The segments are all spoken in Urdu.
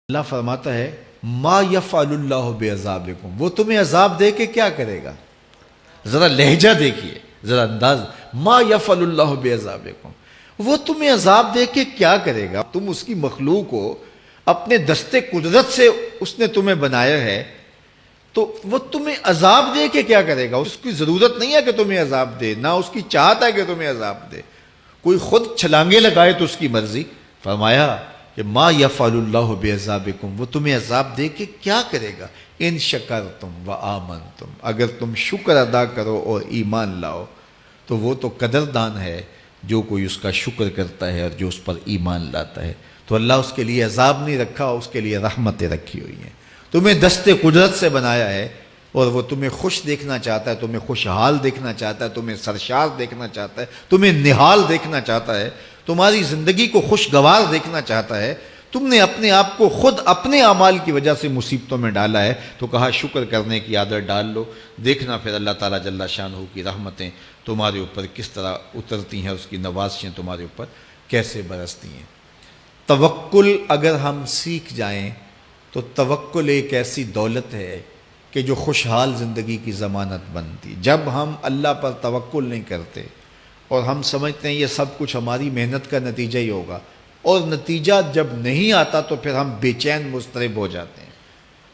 اللہ فرماتا ہے ما یفعل اللہ بعذابکم، وہ تمہیں عذاب دے کے کیا کرے گا؟ ذرا لہجہ دیکھیے، ذرا انداز، ما یفعل اللہ بعذابکم، وہ تمہیں عذاب دے کے کیا کرے گا؟ تم اس کی مخلوق ہو، اپنے دستے قدرت سے اس نے تمہیں بنایا ہے، تو وہ تمہیں عذاب دے کے کیا کرے گا؟ اس کی ضرورت نہیں ہے کہ تمہیں عذاب دے، نہ اس کی چاہت ہے کہ تمہیں عذاب دے، کوئی خود چھلانگے لگائے تو اس کی مرضی۔ فرمایا کہ ما یفعل اللہ بعذابکم، وہ تمہیں عذاب دے کے کیا کرے گا؟ ان شکرتم وآمنتم، اگر تم شکر ادا کرو اور ایمان لاؤ تو وہ تو قدردان ہے جو کوئی اس کا شکر کرتا ہے اور جو اس پر ایمان لاتا ہے۔ تو اللہ اس کے لیے عذاب نہیں رکھا، اس کے لیے رحمتیں رکھی ہوئی ہیں۔ تمہیں دست قدرت سے بنایا ہے اور وہ تمہیں خوش دیکھنا چاہتا ہے، تمہیں خوشحال دیکھنا چاہتا ہے، تمہیں سرشار دیکھنا چاہتا ہے، تمہیں نہال دیکھنا چاہتا ہے، تمہاری زندگی کو خوشگوار دیکھنا چاہتا ہے۔ تم نے اپنے آپ کو خود اپنے اعمال کی وجہ سے مصیبتوں میں ڈالا ہے، تو کہا شکر کرنے کی عادت ڈال لو، دیکھنا پھر اللہ تعالیٰ جل شانہ کی رحمتیں تمہارے اوپر کس طرح اترتی ہیں، اس کی نوازشیں تمہارے اوپر کیسے برستی ہیں۔ توکل اگر ہم سیکھ جائیں تو توکل ایک ایسی دولت ہے کہ جو خوشحال زندگی کی ضمانت بنتی۔ جب ہم اللہ پر توکل نہیں کرتے اور ہم سمجھتے ہیں یہ سب کچھ ہماری محنت کا نتیجہ ہی ہوگا، اور نتیجہ جب نہیں آتا تو پھر ہم بے چین مضطرب ہو جاتے ہیں،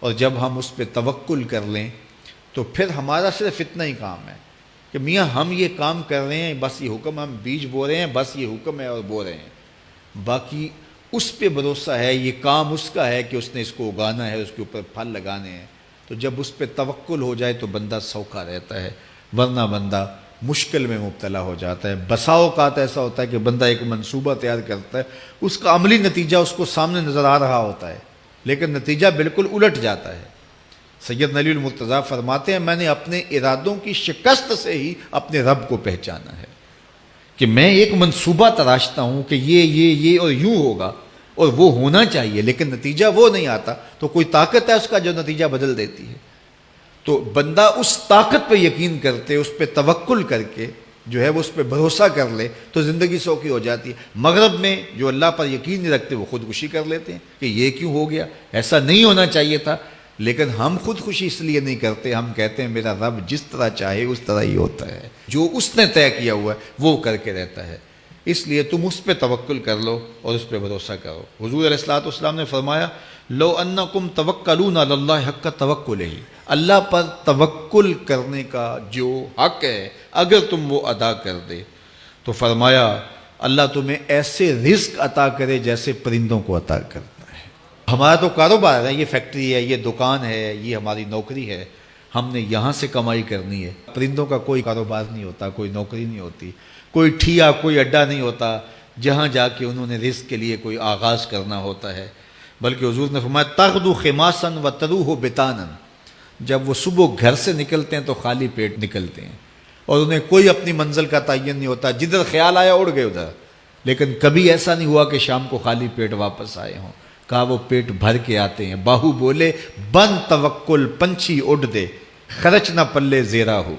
اور جب ہم اس پہ توکل کر لیں تو پھر ہمارا صرف اتنا ہی کام ہے کہ میاں ہم یہ کام کر رہے ہیں، بس یہ حکم، ہم بیج بو رہے ہیں، بس یہ حکم ہے اور بو رہے ہیں، باقی اس پہ بھروسہ ہے، یہ کام اس کا ہے کہ اس نے اس کو اگانا ہے، اس کے اوپر پھل لگانے ہیں۔ تو جب اس پہ توکل ہو جائے تو بندہ سوکھا رہتا ہے، ورنہ بندہ مشکل میں مبتلا ہو جاتا ہے۔ بسا اوقات ایسا ہوتا ہے کہ بندہ ایک منصوبہ تیار کرتا ہے، اس کا عملی نتیجہ اس کو سامنے نظر آ رہا ہوتا ہے، لیکن نتیجہ بالکل الٹ جاتا ہے۔ سید علی المرتضیٰ فرماتے ہیں میں نے اپنے ارادوں کی شکست سے ہی اپنے رب کو پہچانا ہے، کہ میں ایک منصوبہ تراشتا ہوں کہ یہ اور یوں ہوگا اور وہ ہونا چاہیے، لیکن نتیجہ وہ نہیں آتا، تو کوئی طاقت ہے اس کا جو نتیجہ بدل دیتی ہے۔ تو بندہ اس طاقت پہ یقین کرتے، اس پہ توکل کر کے جو ہے وہ اس پہ بھروسہ کر لے تو زندگی سوکھی ہو جاتی ہے۔ مغرب میں جو اللہ پر یقین نہیں رکھتے وہ خودکشی کر لیتے ہیں کہ یہ کیوں ہو گیا، ایسا نہیں ہونا چاہیے تھا، لیکن ہم خودکشی اس لیے نہیں کرتے، ہم کہتے ہیں میرا رب جس طرح چاہے اس طرح ہی ہوتا ہے، جو اس نے طے کیا ہوا ہے وہ کر کے رہتا ہے۔ اس لیے تم اس پہ توکل کر لو اور اس پہ بھروسہ کرو۔ حضور علیہ الصلوۃ والسلام نے فرمایا لو انکم توکلون علی اللہ حق توکلہ، اللہ پر توکل کرنے کا جو حق ہے اگر تم وہ ادا کر دے تو فرمایا اللہ تمہیں ایسے رزق عطا کرے جیسے پرندوں کو عطا کرتا ہے۔ ہمارا تو کاروبار ہے، یہ فیکٹری ہے، یہ دکان ہے، یہ ہماری نوکری ہے، ہم نے یہاں سے کمائی کرنی ہے۔ پرندوں کا کوئی کاروبار نہیں ہوتا، کوئی نوکری نہیں ہوتی، کوئی ٹھیا، کوئی اڈا نہیں ہوتا جہاں جا کے انہوں نے رزق کے لیے کوئی آغاز کرنا ہوتا ہے، بلکہ حضور نے فرمایا تغدو خماسا وتروح بطانا، جب وہ صبح گھر سے نکلتے ہیں تو خالی پیٹ نکلتے ہیں اور انہیں کوئی اپنی منزل کا تعین نہیں ہوتا، جدھر خیال آیا اڑ گئے ادھر، لیکن کبھی ایسا نہیں ہوا کہ شام کو خالی پیٹ واپس آئے ہوں، کہا وہ پیٹ بھر کے آتے ہیں۔ باہو بولے بن توکل پنچھی اڑ دے، خرچ نہ پلے زیرا ہو،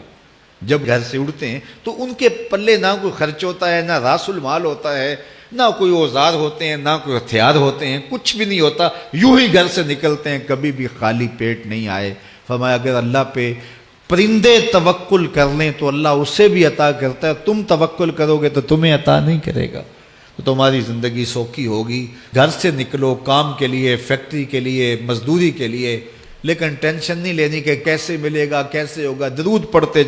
جب گھر سے اڑتے ہیں تو ان کے پلے نہ کوئی خرچ ہوتا ہے، نہ راس المال ہوتا ہے، نہ کوئی اوزار ہوتے ہیں، نہ کوئی ہتھیار ہوتے ہیں، کچھ بھی نہیں ہوتا، یوں ہی گھر سے نکلتے ہیں، کبھی بھی خالی پیٹ نہیں آئے۔ فرمایا اگر اللہ پہ پرندے توکل کر لیں تو اللہ اسے بھی عطا کرتا ہے، تم توکل کرو گے تو تمہیں عطا نہیں کرے گا، تو تمہاری زندگی سوکھی ہوگی۔ گھر سے نکلو کام کے لیے، فیکٹری کے لیے، مزدوری کے لیے، لیکن ٹینشن نہیں لینی کہ کیسے ملے گا، کیسے ہوگا، درود پڑھتے